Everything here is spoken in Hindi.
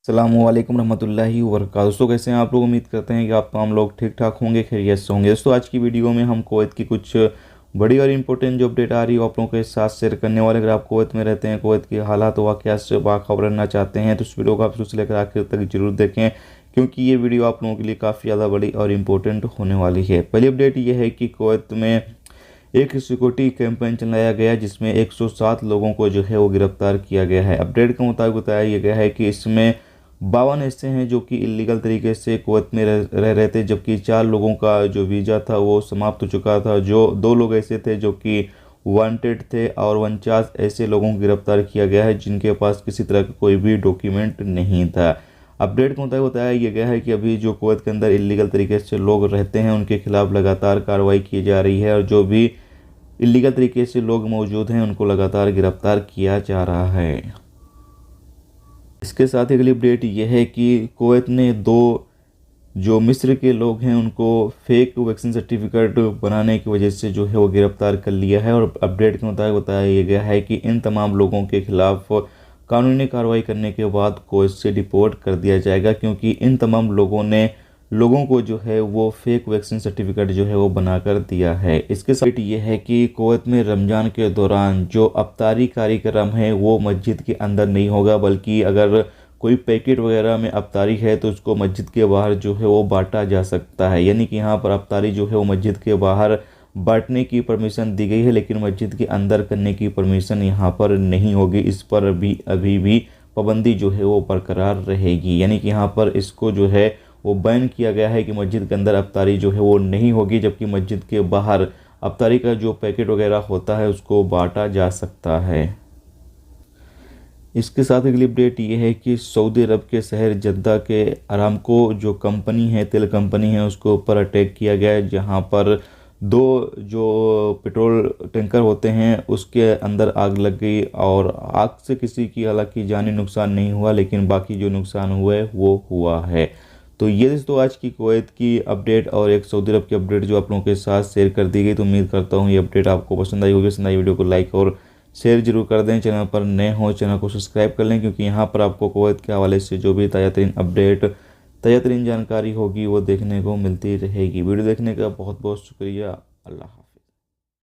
अस्सलामुअलैकुम रहमतुल्लाहि व बरकातहू। दोस्तों कैसे हैं आप लोग। उम्मीद करते हैं कि आप तमाम लोग ठीक ठाक होंगे, खैरियत से होंगे। दोस्तों आज की वीडियो में हम कुवैत की कुछ बड़ी और इम्पोर्टेंट जो अपडेट आ रही है आप लोगों के साथ शेयर करने वाले। अगर आप कुवैत में रहते हैं, कुवैत के हालात वाक़यात से बाखबर रहना चाहते हैं तो इस वीडियो को आप शुरू से लेकर आखिर तक जरूर देखें, क्योंकि ये वीडियो आप लोगों के लिए काफ़ी ज़्यादा बड़ी और इम्पोर्टेंट होने वाली है। पहली अपडेट ये है कि कुवैत में एक सिक्योरिटी कैंपेन चलाया गया जिसमें 107 लोगों को जो है वो गिरफ्तार किया गया है। अपडेट के मुताबिक बताया गया है कि इसमें 52 ऐसे हैं जो कि इलीगल तरीके से कुवैत में रह रहे थे, जबकि 4 लोगों का जो वीज़ा था वो समाप्त हो चुका था। जो 2 लोग ऐसे थे जो कि वांटेड थे और 49 ऐसे लोगों को गिरफ्तार किया गया है जिनके पास किसी तरह का कोई भी डॉक्यूमेंट नहीं था। अपडेट के मुताबिक बताया गया है कि अभी जो कुवैत के अंदर इलीगल तरीके से लोग रहते हैं उनके खिलाफ लगातार कार्रवाई की जा रही है और जो भी इलीगल तरीके से लोग मौजूद हैं उनको लगातार गिरफ्तार किया जा रहा है। इसके साथ ही अगली अपडेट ये है कि कुवैत ने 2 जो मिस्र के लोग हैं उनको फेक वैक्सीन सर्टिफिकेट बनाने की वजह से जो है वो गिरफ्तार कर लिया है। और अपडेट के मुताबिक बताया गया है कि इन तमाम लोगों के खिलाफ कानूनी कार्रवाई करने के बाद कुवैत से डिपोर्ट कर दिया जाएगा, क्योंकि इन तमाम लोगों को जो है वो फेक वैक्सीन सर्टिफिकेट जो है वो बनाकर दिया है। इसके साथ ये है कि कुवैत में रमज़ान के दौरान जो अफ्तारी कार्यक्रम है वो मस्जिद के अंदर नहीं होगा, बल्कि अगर कोई पैकेट वगैरह में अफ्तारी है तो उसको मस्जिद के बाहर जो है वो बांटा जा सकता है। यानी कि यहाँ पर अफ्तारी जो है वो मस्जिद के बाहर बांटने की परमिशन दी गई है, लेकिन मस्जिद के अंदर करने की परमिशन यहाँ पर नहीं होगी। इस पर भी अभी भी पाबंदी जो है वो बरकरार रहेगी। यानी कि यहाँ पर इसको जो है वो बैन किया गया है कि मस्जिद के अंदर अफ्तारी जो है वो नहीं होगी, जबकि मस्जिद के बाहर अफ्तारी का जो पैकेट वगैरह होता है उसको बांटा जा सकता है। इसके साथ अगली अपडेट ये है कि सऊदी अरब के शहर जद्दा के अरामको जो कंपनी है, तेल कंपनी है, उसके ऊपर अटैक किया गया है, जहां पर 2 जो पेट्रोल टैंकर होते हैं उसके अंदर आग लग गई और आग से किसी की हालांकि जानी नुकसान नहीं हुआ, लेकिन बाकी जो नुकसान हुआ है वो हुआ है। तो ये दोस्तों आज की कुवैत की अपडेट और एक सऊदी अरब की अपडेट जो आप लोगों के साथ शेयर कर दी गई। तो उम्मीद करता हूँ ये अपडेट आपको पसंद आई होगी। पसंद आई वीडियो को लाइक और शेयर जरूर कर दें। चैनल पर नए हो चैनल को सब्सक्राइब कर लें, क्योंकि यहाँ पर आपको कुवैत के हवाले से जो भी ताज़ा तरीन अपडेट, ताज़ा तरीन जानकारी होगी वो देखने को मिलती रहेगी। वीडियो देखने का बहुत बहुत शुक्रिया। अल्लाह।